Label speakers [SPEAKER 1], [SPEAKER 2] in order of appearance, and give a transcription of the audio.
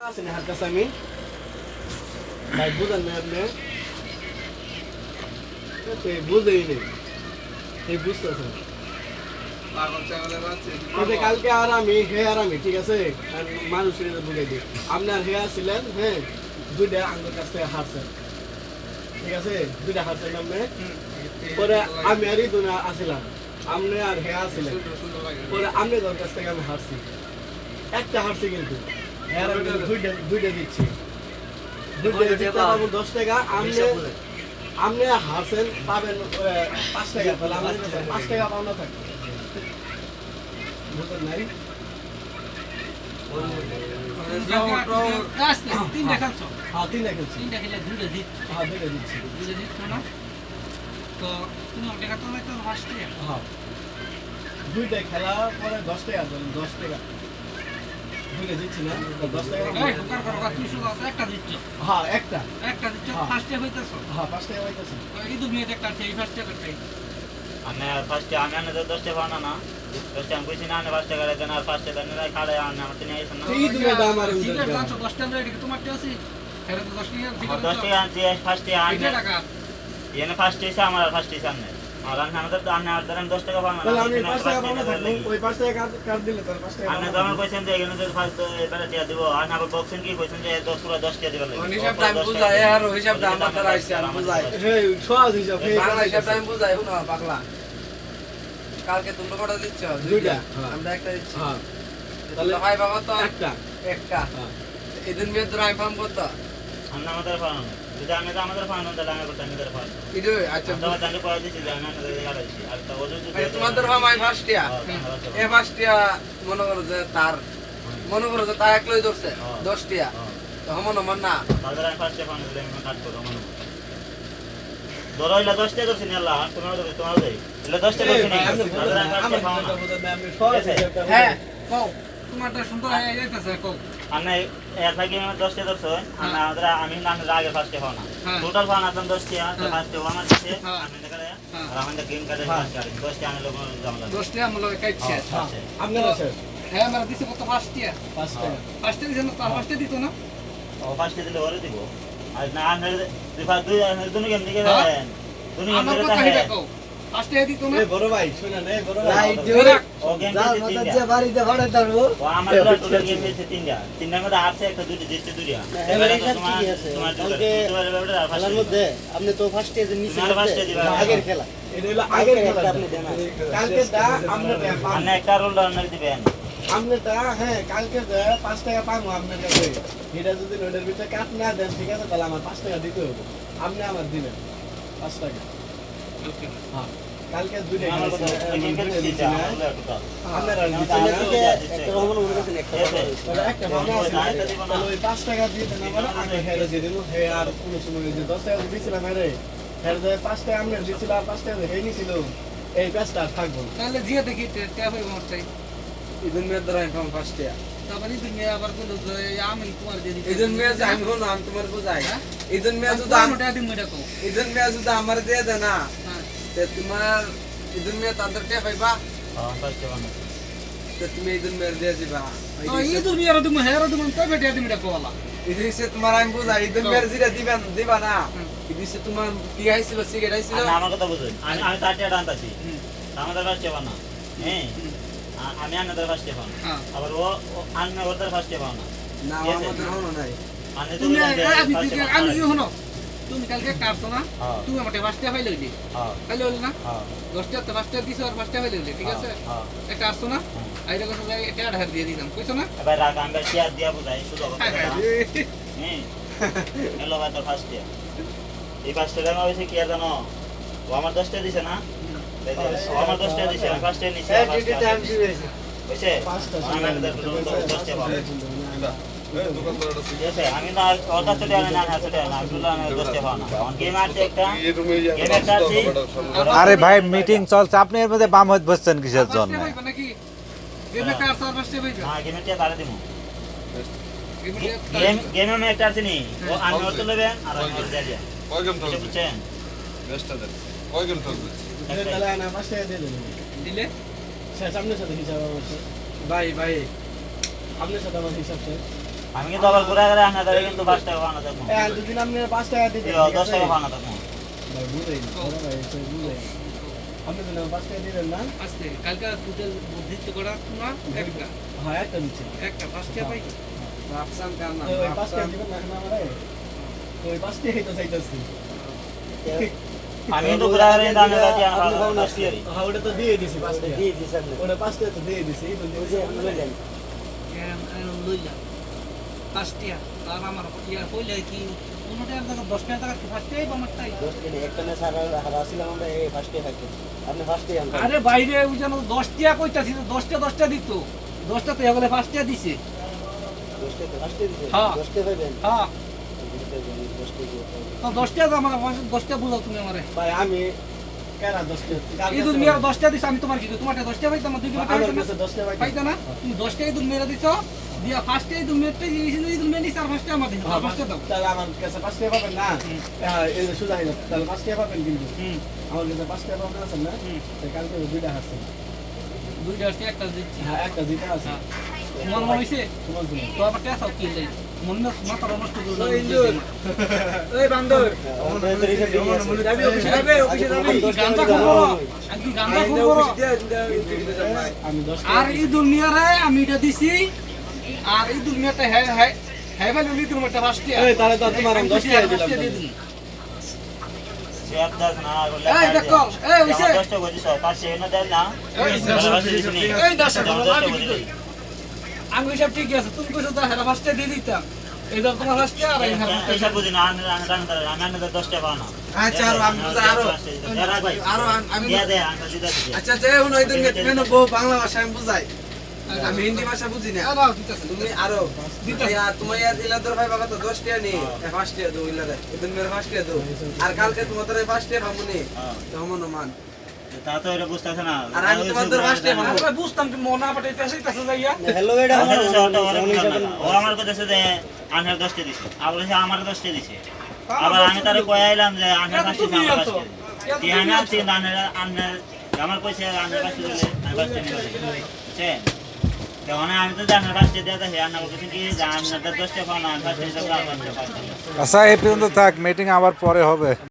[SPEAKER 1] আছেন হাত কাছে আমি ভাই বুঝেন না আপনি বুঝেই নেই এই বুঝতেছেন কালকে আর আমি ঠিক আছে মানুষের বুঝাই দিই আপনার ছিলেন হ্যাঁ দুইটা আঙ্গুর কাছ থেকে হারছেন ঠিক আছে দুইটা হারছেন আপনি পরে আমি আর দুনা আসিলাম আপনি আর ছিলেন পরে আপনি কাছ থেকে আমি হারছি একটা হারছি কিন্তু দুইটা দিচ্ছি 10 টাকা আপনি হারছেন পাবেন 5 টাকা তাহলে আমার 5 টাকা পাওনা থাকবে বুঝলেন নাই তিনটা খেলে দুইটা দিচ্ছি
[SPEAKER 2] তো তুমি টাকা তো নাই তো 5 টাকা
[SPEAKER 1] হ্যাঁ দুইটা খেলা পরে 10 টাকা দেন 10 টাকা দুইটা দিচ্ছি না 10 টাকা
[SPEAKER 2] এই হুকার করো তুমি শুধু একটা দিচ্ছ
[SPEAKER 1] হ্যাঁ একটা
[SPEAKER 2] দিচ্ছ 5 টাকা হইতাছে
[SPEAKER 1] হ্যাঁ 5 টাকা হইতাছে
[SPEAKER 2] এই দুনিয়া একটা সেই 5 টাকা করতে
[SPEAKER 3] আমি ফার্স্টে আমি আনে 10 টাকা পাওনা না 10 টাকা কইছি না আনে 5 টাকা দেন আর 5 টাকা দেন কালে আনে আমার নিয়ে আইছেন না
[SPEAKER 1] এই দুনিয়া দাম আর
[SPEAKER 2] সিগারেট দাম 10 টাকা রেডি তোমার তে আছে এর তো 10 টাকা
[SPEAKER 3] 10 টাকা আনছি ফার্স্টে আনে
[SPEAKER 2] টাকা
[SPEAKER 3] এনে ফার্স্টে এসে আমার ফার্স্টে সামনে আর আমাদের তো আনে আর ধরেন 10 টাকা পাওনা
[SPEAKER 1] তাহলে আমি 5 টাকা পাওনা থাকবো ওই 5 টাকা কাট দিলে তার 5 টাকা
[SPEAKER 3] আনে যেমন কইছেন যে এখানে যদি ফার্স্ট এবারে দিয়া দিব আর না বক্সিং কি কইছেন যে 10 পুরো 10 টাকা দিবেন
[SPEAKER 4] হিসাব টাইম বুঝায় আর হিসাব দাম মাত্র আইছে আমি বুঝাই
[SPEAKER 1] এই সহজ হিসাব
[SPEAKER 4] বাংলা হিসাব টাইম বুঝাই না পাগলা কালকে তোমরা কটা দিচ্ছ
[SPEAKER 1] দুইটা
[SPEAKER 4] আমরা একটা দিচ্ছি
[SPEAKER 1] হ্যাঁ
[SPEAKER 4] তাহলে ভাই বাবা তো
[SPEAKER 1] একটা
[SPEAKER 4] হ্যাঁ এদিন মেয়ে তোরা আইফাম করতে
[SPEAKER 3] আমরা আমাদের পাওনা যদি আমি তো আমাদের পাওনা তাহলে আমি করতে আমাদের পাওনা
[SPEAKER 4] ইদো আচ্ছা
[SPEAKER 3] আমরা জানি কয় দিছি যে আমি আমাদের গাড়াইছি আর তো ওজন যদি
[SPEAKER 4] তোমাদের ভাই মাই ফার্স্টিয়া এ ফার্স্টিয়া মনে করো যে তার তা একলাই ধরছে 10 টিয়া তো মন না
[SPEAKER 3] তাহলে আমি ফার্স্টে পাওনা দিলে আমি কাট করব মনে ধরো ইলা 10 টাকা করছিস আল্লাহ তোমার দেই ইলা 10 টাকা করছিস তাহলে আমি ফার্স্টে পাওনা
[SPEAKER 4] হ্যাঁ কও
[SPEAKER 2] তোমারটা সুন্দর হয়ে যাইতাছে কও
[SPEAKER 3] আনে এর থেকে আমি 10 টাকা ধরছো আমাদের আমি না আগে ফার্স্টে পাওনা টোটাল পাওনা তো 10 টাকা তো ফার্স্টে আমার দিছে আমি দেখালে আর আমাদের গেম কার্ডে 10 টাকা আমি লোক জমা
[SPEAKER 2] 10 টাকা আমরা কাটছে
[SPEAKER 1] আপনারা স্যার
[SPEAKER 2] হ্যাঁ আমরা দিছি কত 5 টাকা
[SPEAKER 1] 5 টাকা
[SPEAKER 2] 5 টাকা দিছেন তো 5 টাকা দিত না
[SPEAKER 3] ও ফার্স্টে দিলে ওরে দিব আর না আনে দুই গেম দিকে দেন দুই গেম
[SPEAKER 2] আমার
[SPEAKER 3] দিকে
[SPEAKER 2] কথা
[SPEAKER 3] দেন
[SPEAKER 2] এটা কও 5 টাকা দিত না
[SPEAKER 1] এই বড় ভাই শুনেন এই বড় ভাই
[SPEAKER 4] ভাই
[SPEAKER 3] ও গেম দিতে তিনটা
[SPEAKER 4] বাড়িতে ভাড়া দাও
[SPEAKER 3] ও আমার টোটাল গেম দিতে তিনটার মধ্যে আছে একটা দুটো দিতে দুইটা এবারে তোমার
[SPEAKER 4] খেলার মধ্যে আপনি তো ফার্স্ট এজে নিচে
[SPEAKER 3] ফার্স্টে দিবা
[SPEAKER 4] আগের খেলা
[SPEAKER 1] এটা হলো আগের খেলা আপনি দেন কালকে দা আমরা
[SPEAKER 3] আনে একটা রোল রান্নার দিবেন
[SPEAKER 1] আপনারটা হ্যাঁ কালকে 5 টাকা পাবো আপনার কাছে এটা যদি নোটের ভিতরে কাট না দেন ঠিক আছে তাহলে আমার 5 টাকা দিতে হবে আপনি আমার দিবেন 5 টাকা
[SPEAKER 2] ওকে
[SPEAKER 1] হ্যাঁ কালকে দুইটা
[SPEAKER 3] আমার কথা দিতে
[SPEAKER 1] আপনারা
[SPEAKER 4] একটা রহমান মনে করছেন একটা
[SPEAKER 1] একটা ভাবনা আছে তাহলে ওই 5 টাকা দিয়ে দেন আমার আগে হেরে দিয়ে দেবো হে আর কোনো সময় যে 10 টাকা দিয়েছিলাম হেরে হেরে 5 টাকা আমরা দিয়েছিলাম আর 5 টাকা হে নিছিল এই প্যাসটা আর থাকবো না
[SPEAKER 2] তাহলে জিয়া দেখি টাকা পাইবো আমার চাই
[SPEAKER 4] ইদুন মেয়ে দ্বারা আইফাম ফার্স্টিয়া
[SPEAKER 2] তারপরে তুমি আবার বলো যে আমি তোমার দিয়ে দিই
[SPEAKER 4] ইদুন মেয়ে যে আমি হলো আমি তোমার বুঝাই ইদুন মেয়ে যদি
[SPEAKER 2] টাকা দিমু এটা কও
[SPEAKER 4] ইদুন মেয়ে যদি আমার দিয়ে দেয় না
[SPEAKER 2] হ্যাঁ
[SPEAKER 4] তে তোমার ইদুন মেয়ে তাদের টিয়া পাইবা তে তুমি ইদুন মেয়ের দিয়ে দিবা
[SPEAKER 2] তো এই দুনিয়ার তুমি হেরা তুমি তো বেটা তুমি এটা কোলা
[SPEAKER 4] ইদিসে তোমার আমি বুঝাই ইদুন মেয়ের জিরা দিবা না ইদিসে তোমার কি আইছিল সিগারেট আইছিল
[SPEAKER 3] আমার কথা বুঝুন আমি তারটা আনতাছি আমাদের ফার্স্টে বানা হ্যাঁ আমি আনাদের ফার্স্টে পাওনা আবার ও আননে ওদের ফার্স্টে পাওনা
[SPEAKER 4] না আমাদের হলো নাই
[SPEAKER 3] আনে
[SPEAKER 2] তুমি আমি কি হলো তুমি কালকে কাটছো না তুমি আমাকে 5 টাকা পাইলে হইলি পাইলে হইল না 10 টাকা 5 টাকা দিছো আর 5 টাকা পাইলে হইলি ঠিক আছে একটা আসছো না আইরা কথা যাই এটা ঢার দিয়ে দিলাম কইছো না
[SPEAKER 3] এবার রাগ আমরা শেয়ার দিয়া বুঝাই শুধু কথা হ্যাঁ এলো ভাই তো ফার্স্টে এই 5 টাকা আমি হইছে কি আর জানো ও আমার 10 টাকা দিছে না আমার 10 টাকা দিছে আমি ফার্স্টে নিছি হইছে
[SPEAKER 1] 5 টাকা
[SPEAKER 3] আমি 10 টাকা আমি না ওটা চলে আনে না চলে আনে আব্দুল্লাহ আমি 10 টাকা পাওনা গেম আছে একটা গেম একটা আছে
[SPEAKER 5] আরে ভাই মিটিং চলছে আপনি এর মধ্যে বাম হইতে বসছেন কিসের জন্য
[SPEAKER 2] নাকি গেমে কার সার 5 টাকা পাইবা
[SPEAKER 3] হ্যাঁ গেমে টাকা দিমু গেমে আমি একটা আছে নি ও আমি ওটা লবেন আর আমি দিয়ে দিয়া
[SPEAKER 6] কয় গেম
[SPEAKER 3] বুঝছেন
[SPEAKER 6] চলছে নেক্সটটা দেন কয় গেম চলছে
[SPEAKER 1] তাহলে আনা 5 টাকা দিয়ে দেন
[SPEAKER 2] দিলে
[SPEAKER 1] স্যার সামনে সাথে হিসাব আছে
[SPEAKER 4] ভাই
[SPEAKER 1] আপনার সাথে আমার হিসাব স্যার
[SPEAKER 3] আমি কিন্তু আবার ঘুরে গেলে আপনার কিন্তু 5 টাকা পাওনা থাকবো
[SPEAKER 1] দুদিন আপনি 5 টাকা দিবেন
[SPEAKER 3] 10 টাকা পাওনা থাকবো
[SPEAKER 1] ভাই বুঝাই বড় ভাই এসে বুঝাই আপনি তো 5 টাকা দিবেন না
[SPEAKER 2] আস্তে কালকে টোটাল বুদ্ধিত্ব করা না একটা
[SPEAKER 1] হ্যাঁ একটা দিচ্ছি
[SPEAKER 2] একটা ফার্স্টে পাই
[SPEAKER 4] রাফসান কার না
[SPEAKER 1] ওই 5 টাকা দিবেন না এখন আমারে ওই 5 টাকাই তো চাইতাছি
[SPEAKER 3] আমি কিন্তু ঘুরে গেলে দামে দাঁড়িয়ে
[SPEAKER 1] আপনি ভাবনা
[SPEAKER 3] আমরা
[SPEAKER 1] আসছে হ্যাঁ ওটা তো দিয়ে দিছি 5 টাকা দিয়ে দিছেন ওটা 5 টাকা তো দিয়ে দিছি এই বলতে লইলেন
[SPEAKER 2] লইলাম ফার্স্টে আর আমার ইয়া কইলে কি কোনটা আপনার 10 টাকা ফার্স্টেই বামারটাই আরে বাইরে ওই যেন 10 টাকা কইতাছি 10 টা দিত 10 টা তো এগুলো ফার্স্টে দিছে 10 টা পাইবেন হ্যাঁ তো 10 টাকা আমার 10 টাকা বুঝাও তুমি আমারে
[SPEAKER 1] ভাই আমি কেনা 10 টাকা
[SPEAKER 2] ঈদুল মিয়া 10 টাকা দিছ আমি তোমার কি তোমারটা 10 টাকা পাইতাম দুই
[SPEAKER 1] আমার কাছে 10 টাকা
[SPEAKER 2] পাইতা না তুমি 10 টাকা ঈদুল মিয়া দিছ দিয়া ফার্স্টে ঈদুল মিয়াটা দিয়েছিল ঈদুল মিয়া নিছে আর ফার্স্টে আমার দিছ ফার্স্টে দাও
[SPEAKER 1] তাহলে আমার কাছে 5 টাকা পাবেন না হ্যাঁ এই যে সুজা হইলো তাহলে 5 টাকা পাবেন কিন্তু আমার কাছে 5 টাকা পাবেন আছে না তাই কালকে দুইটা আছে
[SPEAKER 2] দুইটা আছে একটা দিচ্ছি
[SPEAKER 1] হ্যাঁ একটা দুইটা আছে
[SPEAKER 2] তোমার মনে হইছে
[SPEAKER 1] তোমার জন্য
[SPEAKER 2] তো আমার টাকা কি লই মন না মাথা নষ্ট করে
[SPEAKER 4] ওই বান্দর
[SPEAKER 1] যাবি অফিসে যাবে অফিসে যাবি
[SPEAKER 2] গান্দা করবো আমি গান্দা করবো
[SPEAKER 1] আমি 10
[SPEAKER 2] আর এই দুনিয়ারে আমি এটা দিছি আর এই দুনিয়াতে হ্যাঁ হ্যাঁ হ্যাঁ ভাই ললি তুমি একটা ফার্স্টে
[SPEAKER 1] এই তাহলে তো তোমার 10 টাকা দিলাম
[SPEAKER 3] চেক দাস না বলে
[SPEAKER 2] এই দেখো এই হইছে
[SPEAKER 3] 10 টাকা দিছো 5 টাকা না দেন না
[SPEAKER 2] এই 10 টাকা আমি সব ঠিক আছে তুমি কইছো তো হ্যাঁ ফার্স্টে দিয়ে দিতাম এদার তোমার ফার্স্টে আর এই হ্যাঁ
[SPEAKER 3] পয়সা বুঝি না আমি 10 টাকা পাওনা
[SPEAKER 4] আচ্ছা আরো আমি
[SPEAKER 3] দিয়া দে আমরা দিতে দিছি
[SPEAKER 4] আচ্ছা আচ্ছা এখন ওই দিন কেন বউ বাংলা ভাষা আমি বুঝাই আমি হিন্দি ভাষা বুঝি না
[SPEAKER 2] আবার দিতাছে
[SPEAKER 4] তুমি আরো তোমার ইয়ার ইলাদর ভাই বাবা তো 10 টাকা নি 5 টাকা দো ইলাদে এদিন মেরে 5 টাকা দো আর কালকে তোমাদের 5 টাকা পাবনি তো মন মান
[SPEAKER 3] তা তো এটা বুঝতাছ না
[SPEAKER 4] আর আমি তোমাদের 5 টাকা পাবো
[SPEAKER 2] আমরা বুঝতাম কি মনা পাঠাইতেছে তাছে যাইয়া
[SPEAKER 1] হ্যালো এটা
[SPEAKER 3] ও আমার কথা যে আনার 10 টাকা দিছে আবার সে আমার 10 টাকা দিছে আবার আমি তারে কই আইলাম যে আনার 5 টাকা আমার 5 টাকা তুই আনার তুই আনার আমার পয়সা আনার 5 টাকা দিলে আমি 5 টাকা নিব বুঝছেন কেমন আমি তো জানার 5 টাকা দিয়ে দেয় আনার কিছু কি জানার 10 টাকা পাওনা 5 টাকা
[SPEAKER 5] আচ্ছা এই পর্যন্ত থাক, মিটিং আবার পরে হবে।